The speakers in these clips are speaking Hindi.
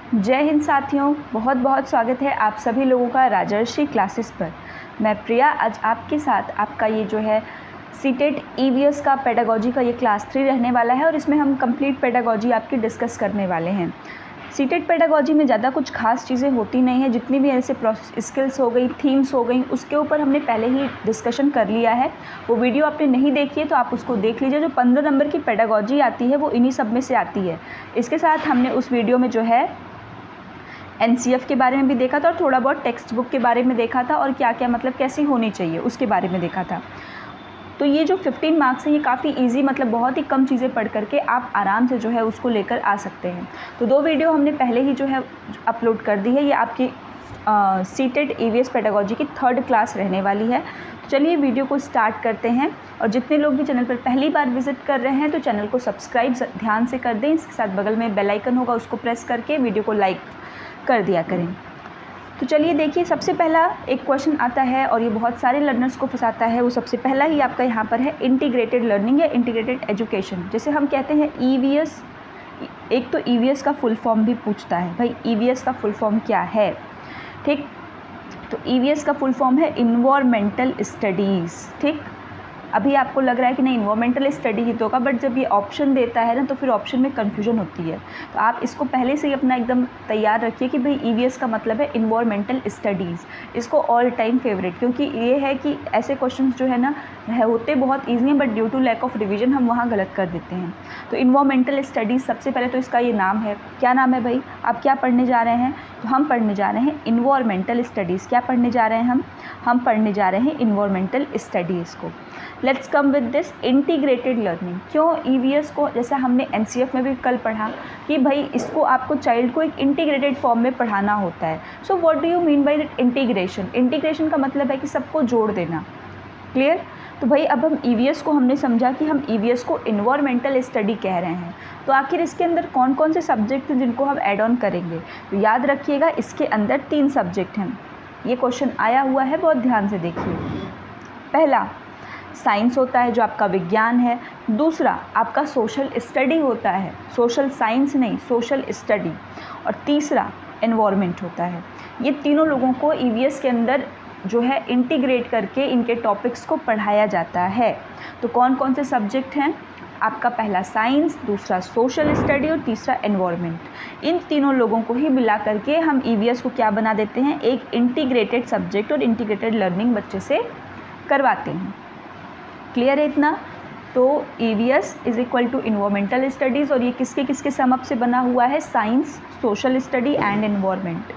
जय हिंद साथियों, बहुत बहुत स्वागत है आप सभी लोगों का राजर्षि क्लासेस पर। मैं प्रिया आज आपके साथ आपका ये जो है सीटेट ईवीएस का पेडागोजी का ये क्लास 3 रहने वाला है और इसमें हम कंप्लीट पेडागोजी आपकी डिस्कस करने वाले हैं। सीटेट पेडागोजी में ज़्यादा कुछ खास चीज़ें होती नहीं है, जितनी भी ऐसे स्किल्स हो गई, थीम्स हो गई, उसके ऊपर हमने पहले ही डिस्कशन कर लिया है। वो वीडियो आपने नहीं देखी है तो आप उसको देख लीजिए। जो 15 नंबर की पेडागोजी आती है वो इन्हीं सब में से आती है। इसके साथ हमने उस वीडियो में जो है एनसीएफ के बारे में भी देखा था और थोड़ा बहुत टेक्स्ट बुक के बारे में देखा था और क्या क्या मतलब कैसी होनी चाहिए उसके बारे में देखा था। तो ये जो 15 मार्क्स हैं ये काफ़ी इजी, मतलब बहुत ही कम चीज़ें पढ़ करके आप आराम से जो है उसको लेकर आ सकते हैं। तो 2 वीडियो हमने पहले ही जो है अपलोड कर दी है। ये आपकी सीटेट ईवीएस पेडागोजी की 3rd क्लास रहने वाली है। तो चलिए वीडियो को स्टार्ट करते हैं। और जितने लोग भी चैनल पर पहली बार विजिट कर रहे हैं तो चैनल को सब्सक्राइब ध्यान से कर दें। इसके साथ बगल में बेल आइकन होगा, उसको प्रेस करके वीडियो को लाइक कर दिया करें। तो चलिए देखिए, सबसे पहला एक क्वेश्चन आता है और ये बहुत सारे लर्नर्स को फंसाता है। वो सबसे पहला ही आपका यहाँ पर है इंटीग्रेटेड लर्निंग या इंटीग्रेटेड एजुकेशन। जैसे हम कहते हैं ईवीएस, एक तो ईवीएस का फुल फॉर्म भी पूछता है, भाई ईवीएस का फुल फॉर्म क्या है। ठीक, तो ईवीएस का फुल फॉर्म है इन्वायरमेंटल स्टडीज़। ठीक, अभी आपको लग रहा है कि नहीं इन्वायरमेंटल स्टडी ही तो होगा, बट जब ये ऑप्शन देता है ना तो फिर ऑप्शन में कन्फ्यूजन होती है। तो आप इसको पहले से ही अपना एकदम तैयार रखिए कि भाई ईवीएस का मतलब है इन्वायरमेंटल स्टडीज़। इसको ऑल टाइम फेवरेट, क्योंकि ये है कि ऐसे क्वेश्चंस जो है ना होते बहुत ईजी हैं, but due to lack of revision हम वहाँ गलत कर देते हैं। तो इन्वायरमेंटल स्टडीज़ सबसे पहले तो इसका ये नाम है। क्या नाम है भाई? आप क्या पढ़ने जा रहे हैं? तो हम पढ़ने जा रहे हैं इन्वायरमेंटल स्टडीज़। क्या पढ़ने जा रहे हैं हम पढ़ने जा रहे हैं इन्वायरमेंटल स्टडीज़ को। Let's come with this integrated learning. क्यों ईवीएस को, जैसा हमने एनसीएफ में भी कल पढ़ा कि भाई इसको आपको चाइल्ड को एक इंटीग्रेटेड फॉर्म में पढ़ाना होता है। So what do you mean by that integration? Integration का मतलब है कि सबको जोड़ देना। क्लियर? तो भाई अब हम ईवीएस को हमने समझा कि हम ईवीएस को इन्वायरमेंटल स्टडी कह रहे हैं। तो आखिर इसके अंदर कौन कौन से सब्जेक्ट हैं जिनको हम ऐड ऑन करेंगे? तो याद रखिएगा, इसके अंदर 3 सब्जेक्ट हैं। ये क्वेश्चन आया हुआ है, बहुत ध्यान से देखिए। पहला साइंस होता है जो आपका विज्ञान है। दूसरा आपका सोशल स्टडी होता है, सोशल साइंस नहीं, सोशल स्टडी। और तीसरा एनवायरनमेंट होता है। ये तीनों लोगों को ईवीएस के अंदर जो है इंटीग्रेट करके इनके टॉपिक्स को पढ़ाया जाता है। तो कौन कौन से सब्जेक्ट हैं? आपका पहला साइंस, दूसरा सोशल स्टडी और तीसरा एनवायरनमेंट। इन तीनों लोगों को ही मिला करके हम ईवीएस को क्या बना देते हैं? एक इंटीग्रेटेड सब्जेक्ट और इंटीग्रेटेड लर्निंग बच्चे से करवाते हैं। क्लियर है इतना? तो EVS is equal to environmental studies और ये किसके किसके सम अप से बना हुआ है? Science, social study and environment.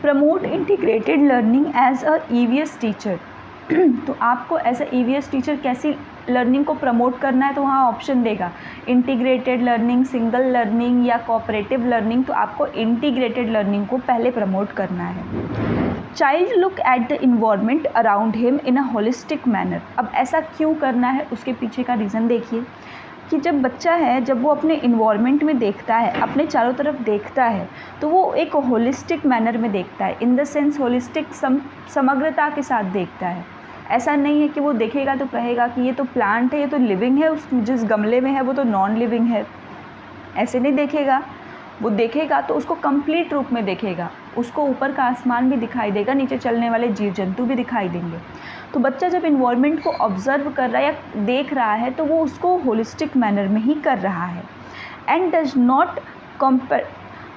Promote integrated learning as a EVS teacher. तो आपको एज अ ईवीएस टीचर कैसी लर्निंग को प्रमोट करना है? तो वहाँ ऑप्शन देगा इंटीग्रेटेड लर्निंग, सिंगल लर्निंग या कोऑपरेटिव लर्निंग। तो आपको इंटीग्रेटेड लर्निंग को पहले प्रमोट करना है। Child look at the environment around him in a holistic manner. अब ऐसा क्यों करना है, उसके पीछे का रीज़न देखिए कि जब बच्चा है, जब वो अपने इन्वायरमेंट में देखता है, अपने चारों तरफ देखता है, तो वो एक होलिस्टिक मैनर में देखता है। इन द सेंस होलिस्टिक, समग्रता के साथ देखता है। ऐसा नहीं है कि वो देखेगा तो कहेगा कि ये तो प्लांट है, ये तो लिविंग है, उस जिस गमले में है वो तो नॉन लिविंग है। ऐसे नहीं देखेगा। वो देखेगा तो उसको कंप्लीट रूप में देखेगा। उसको ऊपर का आसमान भी दिखाई देगा, नीचे चलने वाले जीव जंतु भी दिखाई देंगे। तो बच्चा जब इन्वायरमेंट को ऑब्जर्व कर रहा है या देख रहा है तो वो उसको होलिस्टिक मैनर में ही कर रहा है। And does not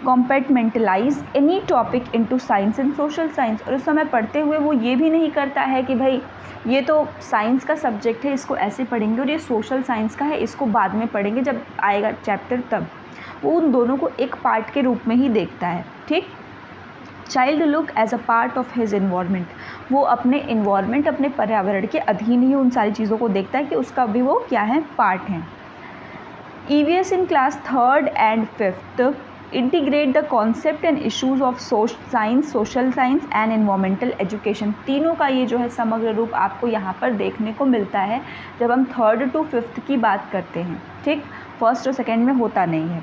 compartmentalize any topic into science and social science. और उस समय पढ़ते हुए वो ये भी नहीं करता है कि भाई ये तो साइंस का सब्जेक्ट है, इसको ऐसे पढ़ेंगे, और ये सोशल साइंस का है, इसको बाद में पढ़ेंगे जब आएगा चैप्टर तब। वो उन दोनों को एक पार्ट के रूप में ही देखता है। ठीक, child look as a part of his environment. वो अपने इन्वायरमेंट, अपने पर्यावरण के अधीन ही उन सारी चीज़ों को देखता है कि उसका भी वो क्या है, पार्ट है। EVS in class 3rd and 5th integrate the concept and issues of science, social science and environmental education. तीनों का ये जो है समग्र रूप आपको यहाँ पर देखने को मिलता है जब हम 3rd to 5th की बात करते हैं। ठीक, 1st और 2nd में होता नहीं है।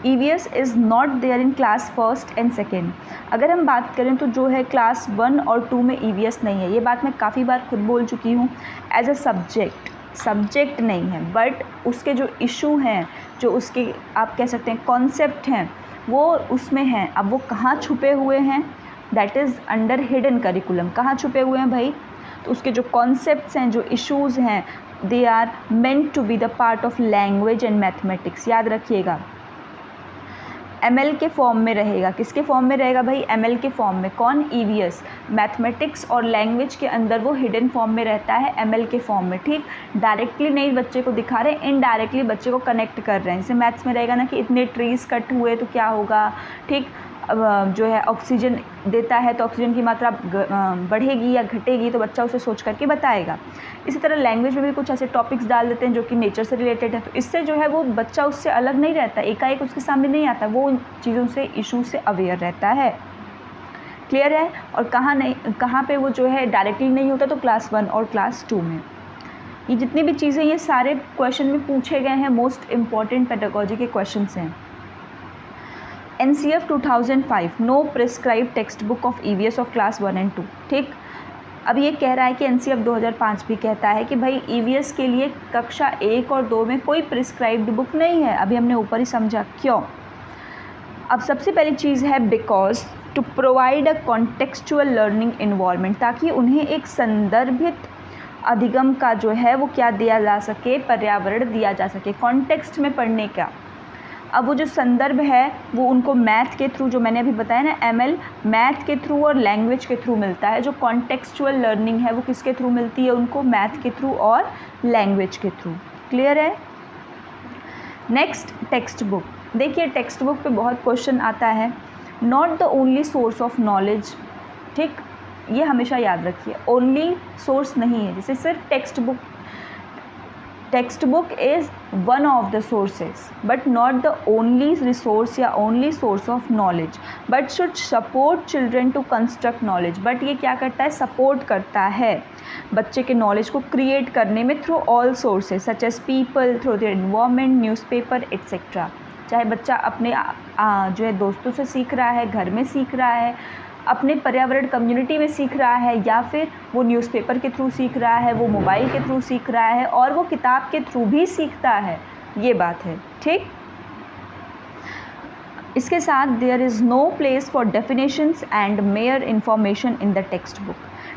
EVS is not there in class 1st and 2nd। अगर हम बात करें तो जो है क्लास 1 और 2 में EVS नहीं है। ये बात मैं काफ़ी बार खुद बोल चुकी हूँ। एज अ सब्जेक्ट सब्जेक्ट नहीं है, बट उसके जो इशू हैं, जो उसके आप कह सकते हैं कॉन्सेप्ट हैं, वो उसमें हैं। अब वो कहाँ छुपे हुए हैं, that is under hidden curriculum. कहाँ छुपे हुए हैं भाई, तो उसके जो कॉन्सेप्ट्स हैं, जो इश्यूज़ हैं, they are meant to be the part of language and mathematics. याद रखिएगा, ML के फॉर्म में रहेगा। किसके फॉर्म में रहेगा भाई, ML के फॉर्म में। कौन, EVS। मैथमेटिक्स और लैंग्वेज के अंदर वो हिडन फॉर्म में रहता है, ML के फॉर्म में। ठीक, डायरेक्टली नहीं बच्चे को दिखा रहे, इनडायरेक्टली बच्चे को कनेक्ट कर रहे हैं। जैसे मैथ्स में रहेगा ना कि इतने ट्रीज़ कट हुए तो क्या होगा, ठीक, जो है ऑक्सीजन देता है तो ऑक्सीजन की मात्रा बढ़ेगी या घटेगी, तो बच्चा उसे सोच करके बताएगा। इसी तरह लैंग्वेज में भी कुछ ऐसे टॉपिक्स डाल देते हैं जो कि नेचर से रिलेटेड है, तो इससे जो है वो बच्चा उससे अलग नहीं रहता, एकाएक उसके सामने नहीं आता, वो उन चीज़ों से, इशू से अवेयर रहता है। क्लियर है। और कहाँ पे वो जो है डायरेक्टली नहीं होता, तो क्लास 1 और क्लास 2 में। ये जितनी भी चीज़ें, ये सारे क्वेश्चन में पूछे गए हैं, मोस्ट इम्पॉर्टेंट पेडागोजी के क्वेश्चन हैं। NCF 2005, no prescribe text book of EVS of class 1 and 2। ठीक, अब ये कह रहा है कि NCF 2005 भी कहता है कि भाई EVS के लिए कक्षा 1 और 2 में कोई प्रिस्क्राइब्ड बुक नहीं है। अभी हमने ऊपर ही समझा क्यों। अब सबसे पहली चीज़ है because to provide a contextual learning involvement, ताकि उन्हें एक संदर्भित अधिगम का जो है वो क्या दिया जा सके, पर्यावरण दिया जा सके, कॉन्टेक्स्ट में पढ़ने का। अब वो जो संदर्भ है वो उनको मैथ के थ्रू, जो मैंने अभी बताया ना, ML मैथ के थ्रू और लैंग्वेज के थ्रू मिलता है। जो कॉन्टेक्चुअल लर्निंग है वो किसके थ्रू मिलती है उनको, मैथ के थ्रू और लैंग्वेज के थ्रू। क्लियर है। Next, text book. देखिए टेक्स्ट बुक पे बहुत क्वेश्चन आता है। Not the only source of knowledge, ठीक, ये हमेशा याद रखिए, ओनली सोर्स नहीं है। जैसे सिर्फ textbook is one of the sources but not the only resource या only source of knowledge, but should support children to construct knowledge. But ये क्या करता है, सपोर्ट करता है बच्चे के नॉलेज को क्रिएट करने में through all sources such as people, through their environment, newspaper etcetera. चाहे बच्चा अपने जो है दोस्तों से सीख रहा है, घर में सीख रहा है, अपने पर्यावरण कम्युनिटी में सीख रहा है, या फिर वो न्यूज़पेपर के थ्रू सीख रहा है, वो मोबाइल के थ्रू सीख रहा है, और वो किताब के थ्रू भी सीखता है, ये बात है। ठीक, इसके साथ there is no place for definitions and mere information in the text book.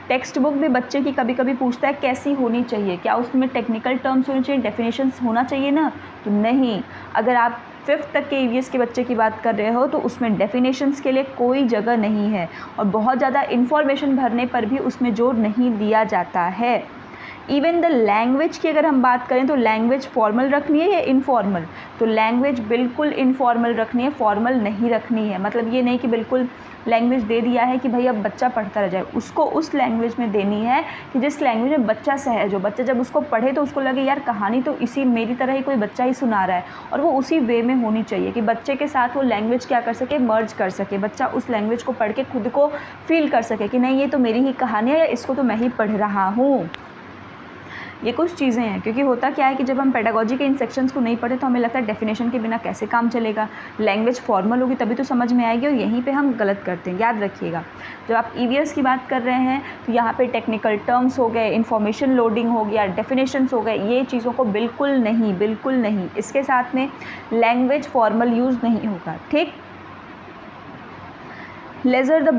Text book भी बच्चे की कभी कभी पूछता है कैसी होनी चाहिए, क्या उसमें टेक्निकल टर्म्स होने चाहिए, डेफिनेशंस होना चाहिए ना, तो नहीं। अगर आप 5th तक के EVS के बच्चे की बात कर रहे हो तो उसमें डेफिनेशंस के लिए कोई जगह नहीं है, और बहुत ज़्यादा इन्फॉर्मेशन भरने पर भी उसमें जोर नहीं दिया जाता है। इवन द लैंग्वेज की अगर हम बात करें तो लैंग्वेज फॉर्मल रखनी है या इनफॉर्मल, तो लैंग्वेज बिल्कुल इनफॉर्मल रखनी है, फॉर्मल नहीं रखनी है। मतलब ये नहीं कि बिल्कुल लैंग्वेज दे दिया है कि भाई अब बच्चा पढ़ता रह जाए, उसको उस लैंग्वेज में देनी है कि जिस लैंग्वेज में बच्चा सहज हो, बच्चा जब उसको पढ़े तो उसको लगे यार कहानी तो इसी मेरी तरह ही कोई बच्चा ही सुना रहा है, और वो उसी वे में होनी चाहिए कि बच्चे के साथ वो लैंग्वेज क्या कर सके, मर्ज कर सके, बच्चा उस लैंग्वेज को पढ़ के खुद को फील कर सके कि नहीं ये तो मेरी ही कहानी है या इसको तो मैं ही पढ़ रहा हूँ। ये कुछ चीज़ें हैं, क्योंकि होता क्या है कि जब हम पेडागोजी के इन सेक्शंस को नहीं पढ़े तो हमें लगता है डेफिनेशन के बिना कैसे काम चलेगा, लैंग्वेज फॉर्मल होगी तभी तो समझ में आएगी, और यहीं पे हम गलत करते हैं। याद रखिएगा, जब आप EVS की बात कर रहे हैं तो यहाँ पे टेक्निकल टर्म्स हो गए, इन्फॉर्मेशन लोडिंग हो गया, डेफिनेशंस हो गए, ये चीज़ों को बिल्कुल नहीं। इसके साथ में लैंग्वेज फॉर्मल यूज़ नहीं होगा। ठीक, लेज़र द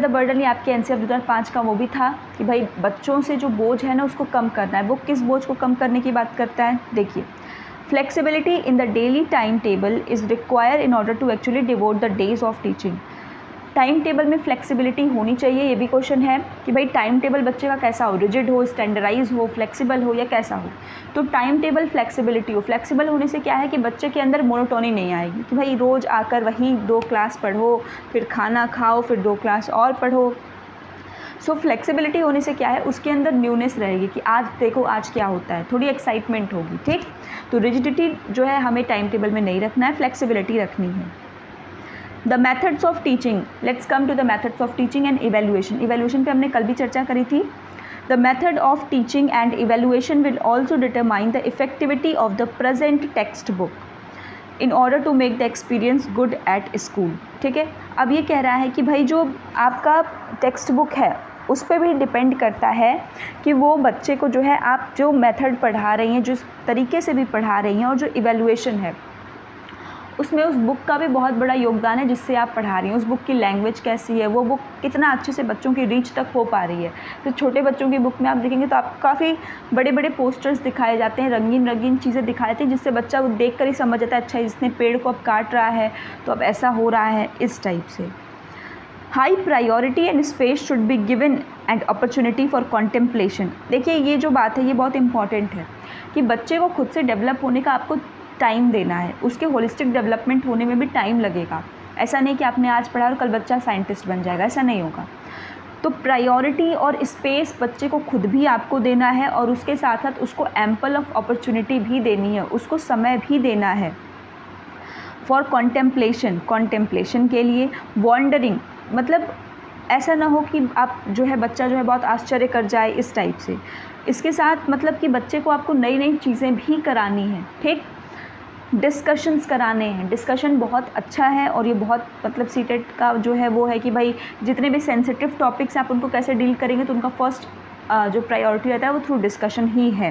बर्डन ये आपके NCF 2005 का वो भी था कि भाई बच्चों से जो बोझ है ना उसको कम करना है। वो किस बोझ को कम करने की बात करता है, देखिए, flexibility in the daily time table is require in order to actually devote the days of teaching. Time table में फ्लेक्सिबिलिटी होनी चाहिए, ये भी क्वेश्चन है कि भाई टाइम टेबल बच्चे का कैसा हो, रिजिड हो, स्टैंडर्डाइज हो, फ्लेक्सिबल हो या कैसा हो। तो टाइम टेबल फ्लेक्सिबिलिटी हो, फ्लेक्सिबल होने से क्या है कि बच्चे के अंदर मोनोटोनी नहीं आएगी कि भाई रोज़ आकर वही 2 क्लास पढ़ो, फिर खाना खाओ, फिर 2 क्लास और पढ़ो। सो फ्लेक्सिबिलिटी होने से क्या है, उसके अंदर न्यूनेस रहेगी कि आज देखो आज क्या होता है, थोड़ी एक्साइटमेंट होगी। ठीक, तो रिजिडिटी जो है हमें टाइम टेबल में नहीं रखना है, फ्लेक्सिबिलिटी रखनी है। The methods of teaching, let's come to the methods of teaching and evaluation पे हमने कल भी चर्चा करी थी। The method of teaching and evaluation will also determine the effectivity of the present text book in order to make the experience good at school. ठीक है, अब ये कह रहा है कि भाई जो आपका टेक्स्ट बुक है उस पे भी डिपेंड करता है कि वो बच्चे को जो है आप जो मेथड पढ़ा रही हैं, जिस तरीके से भी पढ़ा रही हैं, और जो इवैल्यूएशन है उसमें उस बुक का भी बहुत बड़ा योगदान है जिससे आप पढ़ा रही हैं। उस बुक की लैंग्वेज कैसी है, वो बुक कितना अच्छे से बच्चों की रीच तक हो पा रही है। तो छोटे बच्चों की बुक में आप देखेंगे तो आपको काफ़ी बड़े बड़े पोस्टर्स दिखाए जाते हैं, रंगीन रंगीन चीज़ें दिखाई जाती हैं, जिससे बच्चा वो देख कर ही समझ जाता है अच्छा इसने पेड़ को अब काट रहा है तो अब ऐसा हो रहा है, इस टाइप से। High priority and space should be given and opportunity for contemplation. देखिए ये जो बात है ये बहुत इंपॉर्टेंट है कि बच्चे को खुद से डेवलप होने का आपको टाइम देना है, उसके होलिस्टिक डेवलपमेंट होने में भी टाइम लगेगा। ऐसा नहीं कि आपने आज पढ़ा और कल बच्चा साइंटिस्ट बन जाएगा, ऐसा नहीं होगा। तो प्रायोरिटी और स्पेस बच्चे को खुद भी आपको देना है और उसके साथ साथ उसको एम्पल ऑफ अपॉर्चुनिटी भी देनी है, उसको समय भी देना है फॉर कॉन्टेम्पलेशन के लिए। वॉन्डरिंग मतलब ऐसा ना हो कि आप जो है बच्चा जो है बहुत आश्चर्य कर जाए, इस टाइप से। इसके साथ मतलब कि बच्चे को आपको नई नई चीज़ें भी करानी हैं, ठीक, डिस्कशंस कराने हैं। डिस्कशन बहुत अच्छा है और ये बहुत मतलब सीटेट का जो है वो है कि भाई जितने भी सेंसिटिव टॉपिक्स आप उनको कैसे डील करेंगे, तो उनका फर्स्ट जो प्रायोरिटी रहता है वो थ्रू डिस्कशन ही है।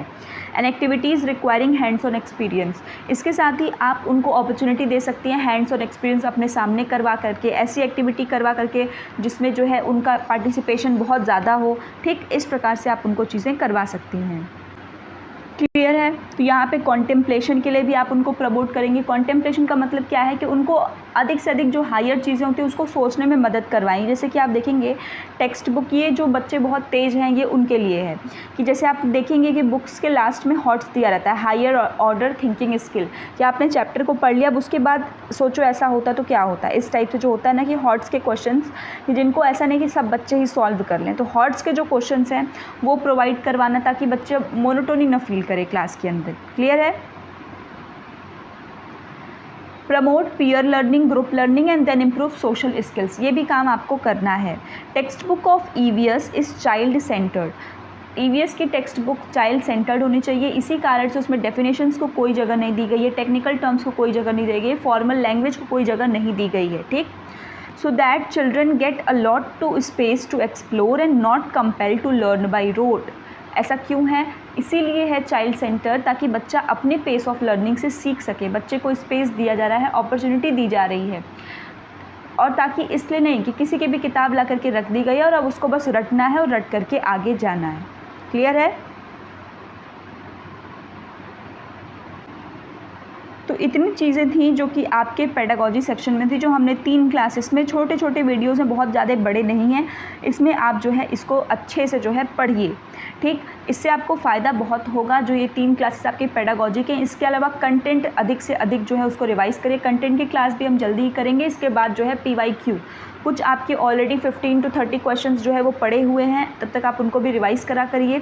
And activities requiring hands on experience, इसके साथ ही आप उनको अपॉर्चुनिटी दे सकती हैं हैंड्स ऑन एक्सपीरियंस अपने सामने करवा करके, ऐसी एक्टिविटी करवा करके जिसमें जो है उनका पार्टिसिपेशन बहुत ज़्यादा हो, ठीक, इस प्रकार से आप उनको चीज़ें करवा सकती हैं। क्लियर है? तो यहाँ पे कॉन्टेम्पलेशन के लिए भी आप उनको प्रमोट करेंगे। कॉन्टेम्पलेशन का मतलब क्या है कि उनको अधिक से अधिक जो हायर चीज़ें होती हैं उसको सोचने में मदद करवाएं। जैसे कि आप देखेंगे टेक्स्ट बुक, ये जो बच्चे बहुत तेज़ हैं ये उनके लिए है कि जैसे आप देखेंगे कि बुक्स के लास्ट में हॉट्स दिया रहता है, हायर ऑर्डर थिंकिंग स्किल, कि आपने चैप्टर को पढ़ लिया, अब उसके बाद सोचो ऐसा होता तो क्या होता है, इस टाइप से जो होता है ना कि हॉट्स के क्वेश्चंस, जिनको ऐसा नहीं कि सब बच्चे ही सॉल्व कर लें, तो हॉट्स के जो क्वेश्चंस हैं वो प्रोवाइड करवाना ताकि बच्चे मोनोटोनी ना फील करे क्लास के अंदर। क्लियर है? Promote peer learning, group learning and then improve social skills, ये भी काम आपको करना है। Text book of EVS is child centered, EVS की टेक्स्ट बुक चाइल्ड सेंटर्ड होनी चाहिए। इसी कारण से उसमें डेफिनेशंस को कोई जगह नहीं दी गई है, टेक्निकल टर्म्स को कोई जगह नहीं दी गई है, फॉर्मल लैंग्वेज को कोई जगह नहीं दी गई है, ठीक। So that children get a lot to space to explore and not compelled to learn by rote. ऐसा क्यों है? इसीलिए है चाइल्ड सेंटर, ताकि बच्चा अपने पेस ऑफ लर्निंग से सीख सके, बच्चे को स्पेस दिया जा रहा है, अपॉर्चुनिटी दी जा रही है, और ताकि इसलिए नहीं कि किसी की भी किताब ला करके रख दी गई है और अब उसको बस रटना है और रट करके आगे जाना है। क्लियर है? तो इतनी चीज़ें थी जो कि आपके पेडागॉजी सेक्शन में थी, जो हमने 3 क्लासेस में छोटे छोटे वीडियोज़ हैं, बहुत ज़्यादा बड़े नहीं हैं। इसमें आप जो है इसको अच्छे से जो है पढ़िए, ठीक। इससे आपको फ़ायदा बहुत होगा जो ये 3 क्लासेस आपके पेडागॉजी के हैं। इसके अलावा कंटेंट अधिक से अधिक जो है उसको रिवाइज़ करिए। कंटेंट की क्लास भी हम जल्दी ही करेंगे। इसके बाद जो है PYQ, कुछ आपके ऑलरेडी 15 to 30 क्वेश्चंस जो है वो पड़े हुए हैं, तब तक आप उनको भी रिवाइज़ करा करिए।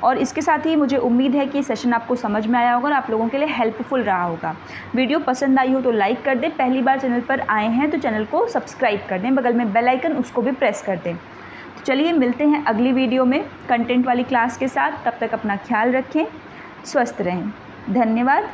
और इसके साथ ही मुझे उम्मीद है कि सेशन आपको समझ में आया होगा और आप लोगों के लिए हेल्पफुल रहा होगा। वीडियो पसंद आई हो तो लाइक कर दें, पहली बार चैनल पर आए हैं तो चैनल को सब्सक्राइब कर दें, बगल में बेल आइकन उसको भी प्रेस कर दें। तो चलिए मिलते हैं अगली वीडियो में कंटेंट वाली क्लास के साथ। तब तक अपना ख्याल रखें, स्वस्थ रहें। धन्यवाद।